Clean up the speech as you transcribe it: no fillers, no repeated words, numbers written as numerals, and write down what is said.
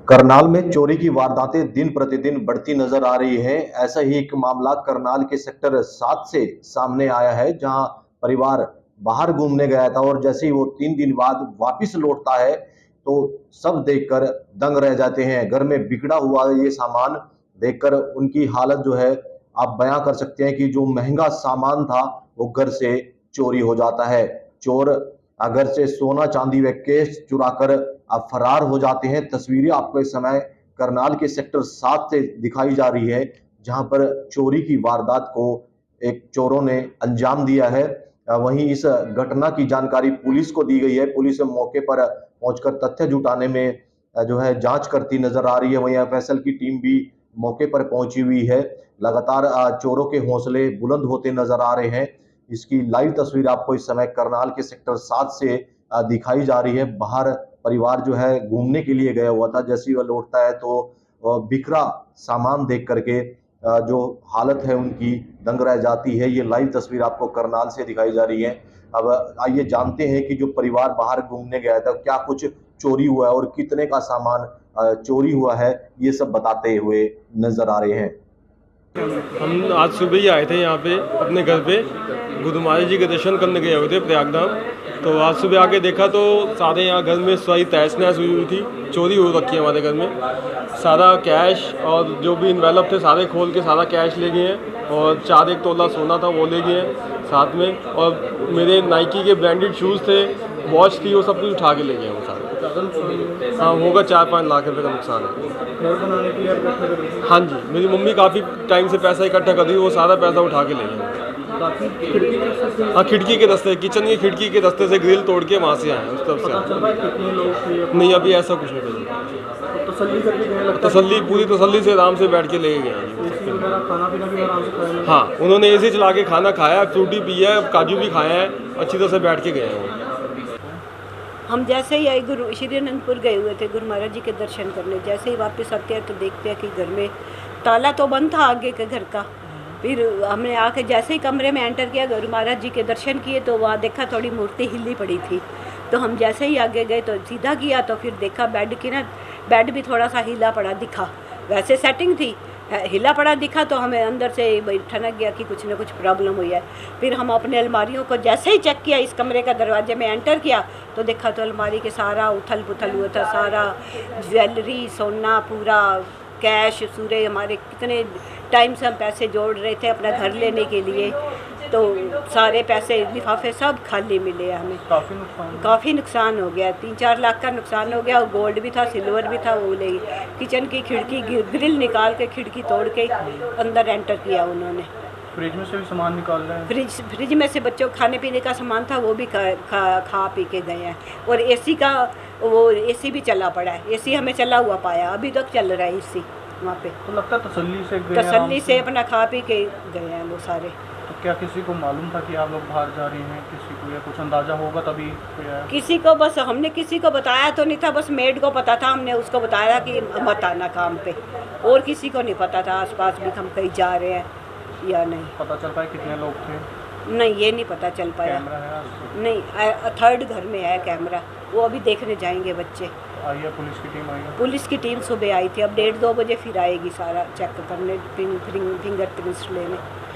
करनाल में चोरी की वारदातें दिन प्रतिदिन बढ़ती नजर आ रही है। ऐसा ही एक मामला करनाल के सेक्टर 7 से सामने आया है, जहां परिवार बाहर घूमने गया था और जैसे ही वो 3 दिन बाद वापस लौटता है तो सब देखकर दंग रह जाते हैं। घर में बिगड़ा हुआ ये सामान देखकर उनकी हालत जो है आप बयां कर सकते हैं कि जो महंगा सामान था वो घर से चोरी हो जाता है। चोर घर से सोना चांदी व कैश चुराकर अब फरार हो जाते हैं। तस्वीरें आपको इस समय करनाल के सेक्टर 7 से दिखाई जा रही है, जहां पर चोरी की वारदात को एक चोरों ने अंजाम दिया है। वहीं इस घटना की जानकारी पुलिस को दी गई है। पुलिस मौके पर पहुंचकर तथ्य जुटाने में जो है जांच करती नजर आ रही है। वहीं एफएसएल की टीम भी मौके पर पहुंची हुई है। लगातार चोरों के हौसले बुलंद होते नजर आ रहे हैं। इसकी लाइव तस्वीर आपको इस समय करनाल के सेक्टर 7 से दिखाई जा रही है। बाहर परिवार जो है घूमने के लिए गया हुआ था, जैसे ही वह लौटता है तो बिखरा सामान देख करके जो हालत है उनकी दंग रह जाती है। ये लाइव तस्वीर आपको करनाल से दिखाई जा रही है। अब आइए जानते हैं कि जो परिवार बाहर घूमने गया था क्या कुछ चोरी हुआ है और कितने का सामान चोरी हुआ है, ये सब बताते हुए नजर आ रहे हैं। हम आज सुबह ही आए थे यहाँ पे अपने घर पे गुरु महाराज जी के दर्शन करने गए हुए थे प्रयागधाम। तो आज सुबह आके देखा तो सारे यहाँ घर में सारी तहस नहस हुई थी, चोरी हो रखी है हमारे घर में। सारा कैश और जो भी इन्वेलप थे सारे खोल के सारा कैश ले गए हैं और 4-1 तोला सोना था वो ले गए हैं साथ में। और मेरे नाइकी के ब्रांडेड शूज़ थे, वॉच थी, वो सब कुछ उठा के ले गए हैं वो सारे। हाँ, होगा 4-5 लाख रुपए का नुकसान है। हाँ जी, मेरी मम्मी काफ़ी टाइम से पैसा इकट्ठा कर रही है, वो सारा पैसा उठा के ले गए। हाँ, खिड़की के रास्ते, किचन की खिड़की के रास्ते से ग्रिल तोड़ के वहाँ से आए उस तरफ से। नहीं, अभी ऐसा कुछ नहीं पता। तसल्ली पूरी तसल्ली से आराम से बैठ के ले गए हैं। हाँ, उन्होंने एसी चला के खाना खाया, फ्रूटी पिया है, काजू भी खाया है, अच्छी तरह से बैठ के गए हैं। हम जैसे ही आई गुरु श्री अनंतपुर गए हुए थे गुरु महाराज जी के दर्शन करने। जैसे ही वापस आते हैं तो देखते हैं कि घर में ताला तो बंद था आगे के घर का। फिर हमने आके जैसे ही कमरे में एंटर किया, गुरु महाराज जी के दर्शन किए तो वहाँ देखा थोड़ी मूर्ति हिली पड़ी थी। तो हम जैसे ही आगे गए तो सीधा किया तो फिर देखा बेड भी थोड़ा सा हिला पड़ा दिखा। वैसे सेटिंग थी, हिला पड़ा दिखा तो हमें अंदर से ठनक गया कि कुछ ना कुछ प्रॉब्लम हुई है। फिर हम अपने अलमारियों को जैसे ही चेक किया, इस कमरे का दरवाजे में एंटर किया तो देखा तो अलमारी के सारा उथल पुथल हुआ था। सारा ज्वेलरी, सोना, पूरा कैश, सूरे हमारे कितने टाइम से हम पैसे जोड़ रहे थे अपना घर लेने के लिए, तो सारे पैसे लिफाफे सब खाली मिले हमें। काफ़ी नुकसान हो गया, 3-4 लाख का नुकसान हो गया। और गोल्ड भी था, सिल्वर भी था, वो ले किचन की खिड़की ग्रिल निकाल के खिड़की तोड़ के अंदर एंटर किया उन्होंने। फ्रिज में से भी सामान निकाल रहे हैं। फ्रिज में से बच्चों खाने पीने का सामान था वो भी खा पी के गए हैं। और एसी का वो एसी भी चला पड़ा है, एसी हमें चला हुआ पाया, अभी तक चल रहा है एसी वहाँ पे। तो लगता है तसल्ली से अपना खा पी के गए हैं वो सारे। तो क्या किसी को मालूम था कि आप लोग बाहर जा रही हैं? किसी को या कुछ अंदाजा होगा तभी कोई आया? किसी को बस हमने किसी को बताया तो नहीं था, बस मेड को पता था। हमने उसको बताया कि मत आना काम पे, और किसी को नहीं पता था आसपास भी हम कहीं जा रहे हैं या नहीं। पता चल पाया कितने लोग थे? नहीं, ये नहीं पता चल पाया। कैमरा है आसपास? नहीं, 3rd घर में है कैमरा, वो अभी देखने जाएंगे बच्चे। आई है पुलिस की टीम? आई है पुलिस की टीम सुबह आई थी, अब 1:30-2 बजे फिर आएगी सारा चेक करने, फिंगरप्रिंट्स लेने।